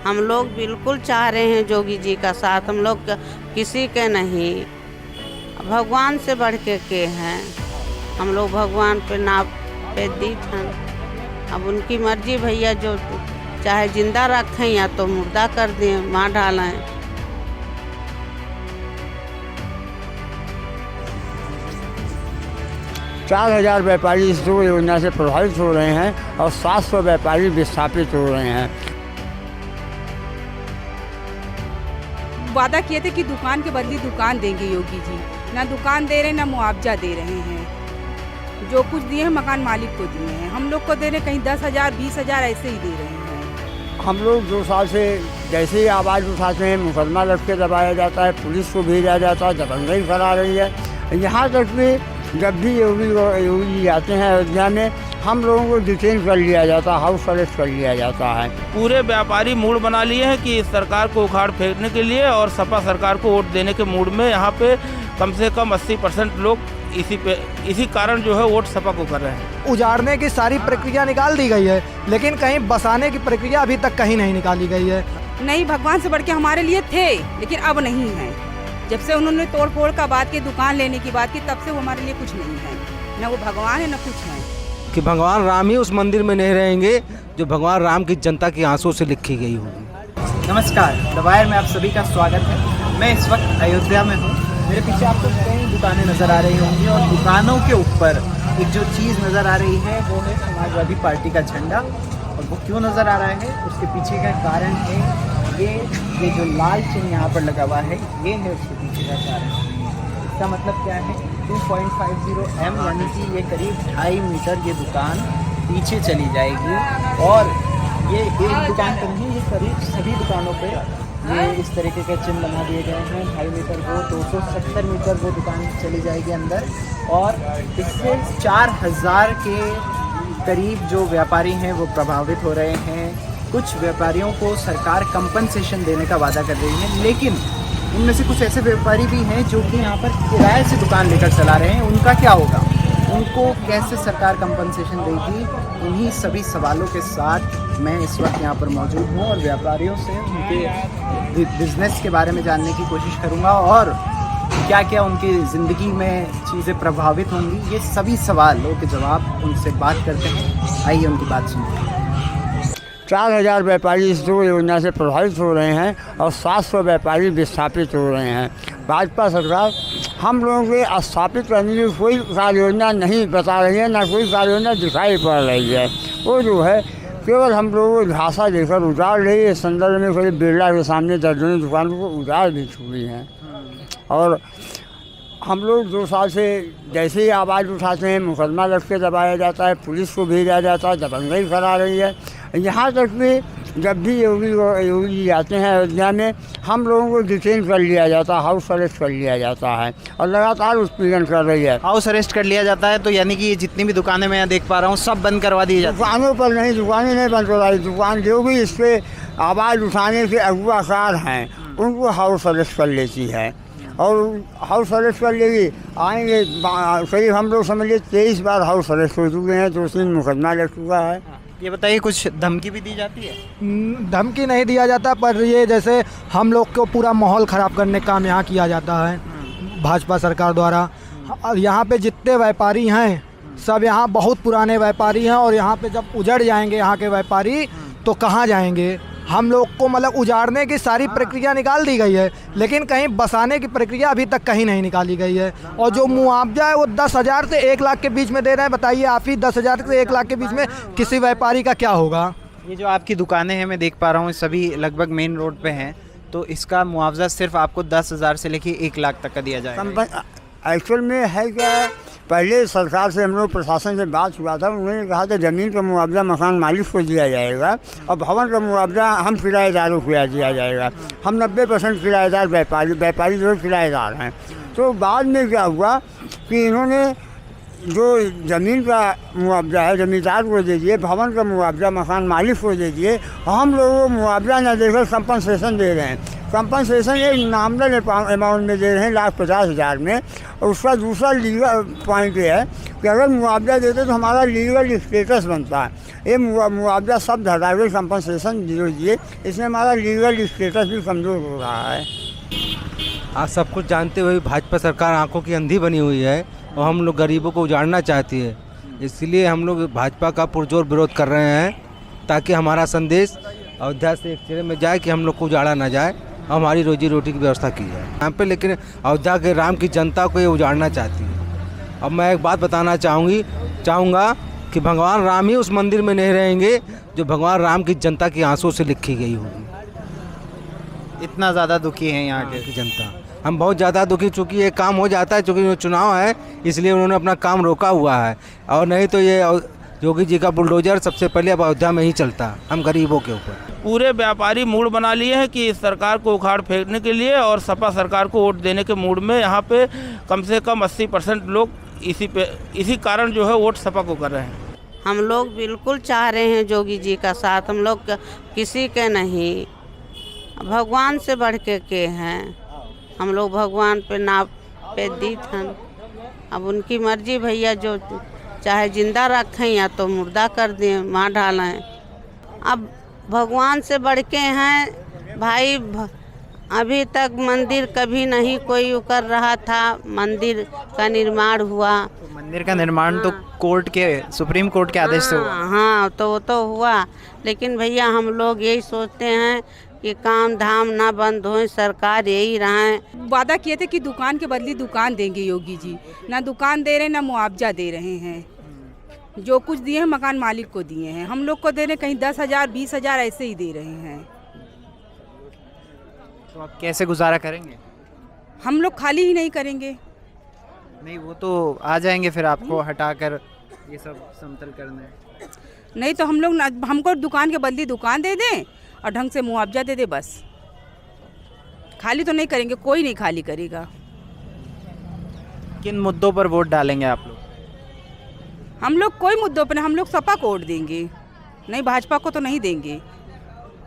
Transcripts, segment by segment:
हम लोग बिल्कुल चाह रहे हैं योगी जी का साथ, हम लोग किसी के नहीं, भगवान से बढ़ के हैं हम लोग, भगवान पे नाप पे दीप हैं। अब उनकी मर्जी भैया, जो चाहे जिंदा रखें या तो मुर्दा कर दें, मार डालें। 4000 व्यापारी इस दो योजना से प्रभावित हो रहे हैं और 700 व्यापारी विस्थापित हो रहे हैं। वादा किए थे कि दुकान के बदले दुकान देंगे योगी जी, ना दुकान दे रहे ना मुआवजा दे रहे हैं। जो कुछ दिए हैं मकान मालिक को दिए हैं, हम लोग को दे रहे कहीं 10,000 20,000 ऐसे ही दे रहे हैं। हम लोग 2 साल से जैसे ही आवाज़ उठाते हैं मुकदमा लग के दबाया जाता है, पुलिस को भेजा जाता है, दबंगई करा रही है। यहाँ तक भी जब भी योगी जी आते हैं अयोध्या में, हम लोगों को डिटेन कर लिया जाता है, हाउस अरेस्ट कर लिया जाता है। पूरे व्यापारी मूड बना लिए हैं कि इस सरकार को उखाड़ फेंकने के लिए और सपा सरकार को वोट देने के मूड में यहाँ पे कम से कम 80% लोग इसी कारण जो है वोट सपा को कर रहे हैं। उजाड़ने की सारी प्रक्रिया निकाल दी गई है, लेकिन कहीं बसाने की प्रक्रिया अभी तक कहीं नहीं निकाली गई है। नहीं, भगवान से बढ़ के हमारे लिए थे, लेकिन अब नहीं है। जब से उन्होंने तोड़ फोड़ का बात की, दुकान लेने की बात की, तब से वो हमारे लिए कुछ नहीं है। न वो भगवान है न कुछ है। कि भगवान राम ही उस मंदिर में नहीं रहेंगे जो भगवान राम की जनता के आंसू से लिखी गई होगी। नमस्कार, द वायर में आप सभी का स्वागत है। मैं इस वक्त अयोध्या में हूँ। मेरे पीछे आपको कई दुकानें नज़र आ रही होंगी और दुकानों के ऊपर एक जो चीज़ नज़र आ रही है वो है समाजवादी पार्टी का झंडा। और वो क्यों नज़र आ रहा है, उसके पीछे का कारण है ये जो लाल चिन्ह यहाँ पर लगा हुआ है, ये है उसके पीछे का कारण। इसका मतलब क्या है, 2.50 M यानी कि ये करीब 2.5 मीटर ये दुकान पीछे चली जाएगी। और ये एक दुकान पर नहीं, ये करीब सभी दुकानों पे ये इस तरीके के चिन्ह बना दिए गए हैं। 2.5 मीटर वो 270 मीटर वो दुकान चली जाएगी अंदर। और इससे 4000 के करीब जो व्यापारी हैं वो प्रभावित हो रहे हैं। कुछ व्यापारियों को सरकार कंपनसेशन देने का वादा कर रही है, लेकिन उनमें से कुछ ऐसे व्यापारी भी हैं जो कि यहाँ पर किराए से दुकान लेकर चला रहे हैं। उनका क्या होगा, उनको कैसे सरकार कंपनसेशन देगी, उन्हीं सभी सवालों के साथ मैं इस वक्त यहाँ पर मौजूद हूँ और व्यापारियों से उनके बिजनेस के बारे में जानने की कोशिश करूँगा और क्या क्या उनकी ज़िंदगी में चीज़ें प्रभावित होंगी। ये सभी सवालों के जवाब उनसे बात करते हैं। आइए उनकी बात सुनते हैं। 4000 व्यापारी इस दो योजना से प्रभावित हो रहे हैं और 700 व्यापारी विस्थापित हो रहे हैं। भाजपा सरकार हम लोगों के स्थापित करने की कोई कार्य योजना नहीं बता रही है, ना कोई कार्य योजना दिखाई पड़ रही है। वो जो है केवल हम लोगों को झांसा देकर उजाड़ रही है। इस संदर्भ में करीब बिरला के सामने दर्जनों दुकानों को उजाड़ भी चुकी हैं। और हम लोग 2 साल से जैसे ही आवाज़ उठाते हैं मुकदमा लग के दबाया जाता है, पुलिस को भेजा जाता है, दबंगई करा रही है। यहाँ तक भी जब भी योगी जी आते हैं अयोध्या में, हम लोगों को डिटेन कर लिया जाता है, हाउस अरेस्ट कर लिया जाता है और लगातार उत्पीड़न कर रही है। हाउस अरेस्ट कर लिया जाता है तो यानी कि ये जितनी भी दुकानें मैं यहाँ देख पा रहा हूँ सब बंद करवा दी जाती है। दुकानों पर नहीं, दुकानें नहीं बंद करवाई। दुकान जो भी इस पर आवाज़ उठाने के अगुवाकार हैं उनको हाउस अरेस्ट कर लेती है और हाउस अरेस्ट कर लेगी। आएंगे करीब हम लोग समझिए 23 बार हाउस अरेस्ट हो चुके हैं, 2-3 मुकदमा लग चुका है। ये बताइए, कुछ धमकी भी दी जाती है? धमकी नहीं दिया जाता, पर ये जैसे हम लोग को पूरा माहौल ख़राब करने का काम यहाँ किया जाता है भाजपा सरकार द्वारा। यहाँ पे जितने व्यापारी हैं सब यहाँ बहुत पुराने व्यापारी हैं और यहाँ पे जब उजड़ जाएंगे यहाँ के व्यापारी तो कहाँ जाएंगे। हम लोग को मतलब उजाड़ने की सारी प्रक्रिया निकाल दी गई है, लेकिन कहीं बसाने की प्रक्रिया अभी तक कहीं नहीं निकाली गई है। और जो मुआवजा है वो 10,000 से 1 लाख के बीच में दे रहे हैं। बताइए आप ही, 10,000 से 1 लाख के बीच में किसी व्यापारी का क्या होगा। ये जो आपकी दुकानें हैं मैं देख पा रहा हूँ सभी लगभग मेन रोड पे हैं, तो इसका मुआवजा सिर्फ आपको 10,000 से लेके 1 लाख तक का दिया जाएगा। एक्चुअल में है क्या, पहले सरकार से हम लोग प्रशासन से बात हुआ था, उन्होंने कहा था ज़मीन का मुआवजा मकान मालिक को दिया जाएगा और भवन का मुआवजा हम किराएदारों को दिया जाएगा। हम 90% किराएदार व्यापारी जो किराएदार हैं। तो बाद में क्या हुआ कि इन्होंने जो ज़मीन का मुआवजा है ज़मींदार को दे दिए, भवन का मुआवजा मकान मालिक को दे दिए, हम लोगों को मुआवजा न देकर कंपनसेशन दे रहे हैं। कंपनसेशन एक नामदन अमाउंट में दे रहे हैं 1,50,000 में। और उसका दूसरा लीगल पॉइंट ये है कि अगर मुआवजा देते तो हमारा लीगल स्टेटस बनता है। ये मुआवजा शब्द हटाकर कंपनसेशन दीजिए, इसमें हमारा लीगल स्टेटस भी कमज़ोर हो रहा है। आज सब कुछ जानते हुए भाजपा सरकार आंखों की अंधी बनी हुई है और हम लोग गरीबों को उजाड़ना चाहती है। इसलिए हम लोग भाजपा का पुरजोर विरोध कर रहे हैं ताकि हमारा संदेश अयोध्या से एक सिरे में जाए कि हम लोग को उजाड़ा ना जाए, हमारी रोजी रोटी की व्यवस्था की जाए यहाँ पे। लेकिन अयोध्या के राम की जनता को ये उजाड़ना चाहती है। अब मैं एक बात बताना चाहूँगा कि भगवान राम ही उस मंदिर में नहीं रहेंगे जो भगवान राम की जनता की आंसू से लिखी गई होगी। इतना ज़्यादा दुखी है यहाँ की जनता, हम बहुत ज़्यादा दुखी, चूँकि ये काम हो जाता है, चूँकि चुनाव है इसलिए उन्होंने अपना काम रोका हुआ है। और नहीं तो ये योगी जी का बुलडोजर सबसे पहले अब अयोध्या में ही चलता, हम गरीबों के ऊपर। पूरे व्यापारी मूड बना लिए हैं कि इस सरकार को उखाड़ फेंकने के लिए और सपा सरकार को वोट देने के मूड में यहाँ पे कम से कम 80% लोग इसी कारण जो है वोट सपा को कर रहे हैं। हम लोग बिल्कुल चाह रहे हैं योगी जी का साथ, हम लोग किसी के नहीं, भगवान से बढ़ के हैं। हम लोग भगवान पे नाप पे दीत हैं। अब उनकी मर्जी भैया, जो चाहे जिंदा रखें या तो मुर्दा कर दें, मार डालें। अब भगवान से बढ़ के हैं भाई। अभी तक मंदिर कभी नहीं कोई कर रहा था, मंदिर का निर्माण हुआ। तो मंदिर का निर्माण तो कोर्ट के, सुप्रीम कोर्ट के आदेश से हुआ। हाँ, तो वो तो हुआ, लेकिन भैया हम लोग यही सोचते हैं कि काम धाम ना बंद हो, सरकार यही रहे। वादा किए थे कि दुकान के बदले दुकान देंगे योगी जी, ना दुकान दे रहे ना मुआवजा दे रहे हैं। जो कुछ दिए हैं मकान मालिक को दिए हैं, हम लोग को दे रहे कहीं 10,000 20,000 ऐसे ही दे रहे हैं। तो आप कैसे गुजारा करेंगे? हम लोग खाली ही नहीं करेंगे। नहीं, वो तो आ जाएंगे फिर आपको हटाकर ये सब समतल करने। नहीं तो हम लोग हमको दुकान के बदले दुकान दे दें और ढंग से मुआवजा दे दे, बस। खाली तो नहीं करेंगे, कोई नहीं खाली करेगा। किन मुद्दों पर वोट डालेंगे आप लोग? हम लोग कोई मुद्दों पर नहीं, हम लोग सपा को वोट देंगे, नहीं भाजपा को तो नहीं देंगे।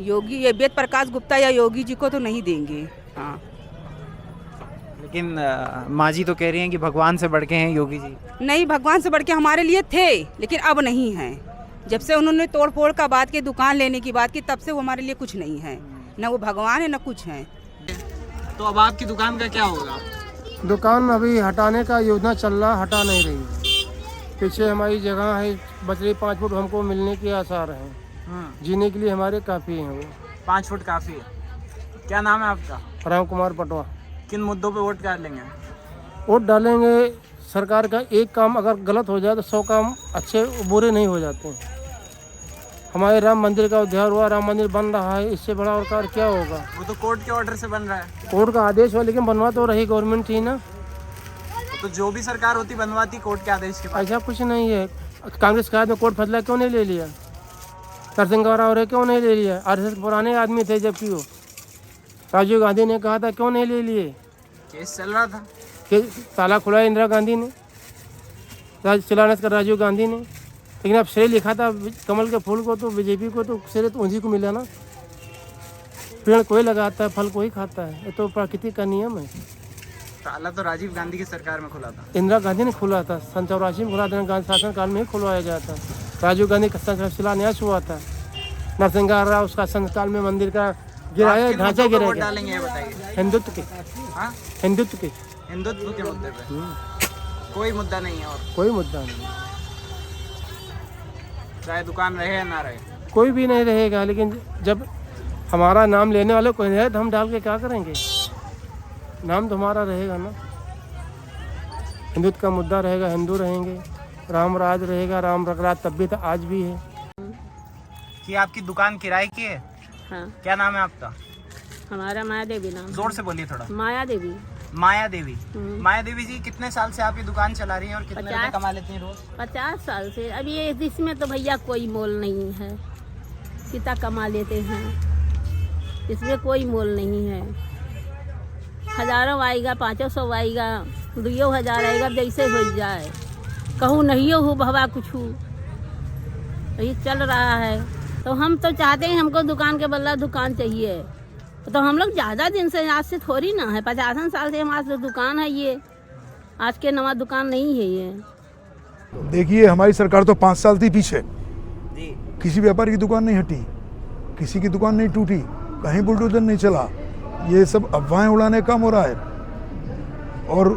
योगी ये वेद प्रकाश गुप्ता या योगी जी को तो नहीं देंगे। हाँ, लेकिन माँ जी तो कह रही हैं कि भगवान से बढ़ के हैं योगी जी। नहीं, भगवान से बढ़ के हमारे लिए थे, लेकिन अब नहीं हैं। जब से उन्होंने तोड़ फोड़ का बात की, दुकान लेने की बात की, तब से वो हमारे लिए कुछ नहीं है। ना वो भगवान है ना कुछ है। तो अब आपकी दुकान का क्या होगा? दुकान अभी हटाने का योजना चल रहा, हटा नहीं रही। पीछे हमारी जगह है, बच रही 5 फुट, हमको मिलने के आसार हैं। जीने के लिए हमारे काफ़ी हैं वो। 5 फुट काफ़ी है। क्या नाम है आपका? राम कुमार पटवा। किन मुद्दों पे वोट डालेंगे? वोट डालेंगे, सरकार का एक काम अगर गलत हो जाए तो 100 काम अच्छे बुरे नहीं हो जाते। हमारे राम मंदिर का उद्धार हुआ, राम मंदिर बन रहा है, इससे बड़ा और कार्य क्या होगा? वो तो कोर्ट के ऑर्डर से बन रहा है। कोर्ट का आदेश हुआ, लेकिन बनवा तो रही गवर्नमेंट थी ना। तो जो भी सरकार होती बनवाती कोर्ट के आदेश के बाद। ऐसा कुछ नहीं है। कांग्रेस के हाथ में कोर्ट फैसला क्यों नहीं ले लिया? नरसिंह गौरा क्यों नहीं ले लिया? RSS पुराने आदमी थे, जबकि वो राजीव गांधी ने कहा था, क्यों नहीं ले लिए? केस चल रहा था कि ताला खुला इंदिरा गांधी ने, शिलान्यास कर राजीव गांधी ने, लेकिन अब श्रेय लिखा था कमल के फूल को, तो बीजेपी को तो श्रेय तो उन्हीं को मिला ना। पेड़ कोई लगाता है, फल कोई खाता है, ये तो प्रकृति का नियम है। ताला तो राजीव गांधी की सरकार में खुला था। इंदिरा गांधी ने खुला था, 84 में खुला था, गांधी शासन काल में ही खुलवाया गया था। राजीव गांधी का शिलान्यास हुआ था। नरसिंह राव उसका संस्कार में मंदिर का गिराया, ढांचा गिराया। हिंदुत्व के, हिंदुत्व के, हिंदुत्व के मुद्दे पे कोई मुद्दा नहीं है। और कोई मुद्दा नहीं, चाहे दुकान रहे या ना रहे, कोई भी नहीं रहेगा। लेकिन जब हमारा नाम लेने वाले कोई नहीं है तो हम डाल के क्या करेंगे? नाम तो हमारा रहेगा ना। हिंदुत्व का मुद्दा रहेगा, हिंदू रहेंगे, राम राज रहेगा, राम रगराज तब भी था, आज भी है। कि आपकी दुकान किराए की है? हाँ। क्या नाम है आपका? हमारा माया देवी नाम। जोर से बोलिए थोड़ा। माया देवी। माया देवी। माया देवी जी, कितने साल से आप ये दुकान चला रही हैं और कितने रुपए कमा लेती हैं रोज? 50 साल से। अब ये इसमें तो भैया कोई मोल नहीं है, कितना कमा लेते हैं, इसमें कोई मोल नहीं है। हजारों आएगा, 500 आएगा, 2000 आएगा, जैसे हो जाए। कहूँ नहीं हो भवा कुछ ये चल रहा है। तो हम तो चाहते हैं हमको दुकान के बदला दुकान चाहिए, तो हम लोग ज़्यादा दिन से, आज से थोड़ी ना है, 50 साल से हमारे दुकान है ये, आज के नवा दुकान नहीं है ये। देखिए हमारी सरकार तो 5 साल थी पीछे, किसी व्यापारी की दुकान नहीं हटी, किसी की दुकान नहीं टूटी, कहीं बुलडोजर नहीं चला। ये सब अफवाहें उड़ाने का काम हो रहा है। और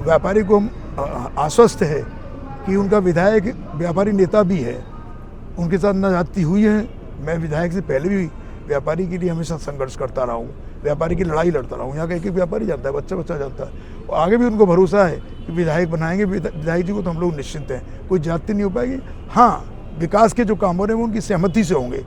व्यापारी को आश्वस्त है कि उनका विधायक व्यापारी नेता भी है, उनके साथ नाजाती हुई है। मैं विधायक से पहले भी व्यापारी के लिए हमेशा संघर्ष करता रहा हूँ, व्यापारी की लड़ाई लड़ता रहा हूँ। यहाँ का एक व्यापारी जानता है, बच्चा बच्चा जानता है, और आगे भी उनको भरोसा है कि विधायक बनाएंगे। विधायक जी को तो हम लोग निश्चिंत हैं, कोई जाति नहीं हो पाएगी। हाँ, विकास के जो काम हो रहे हैं वो उनकी सहमति से होंगे।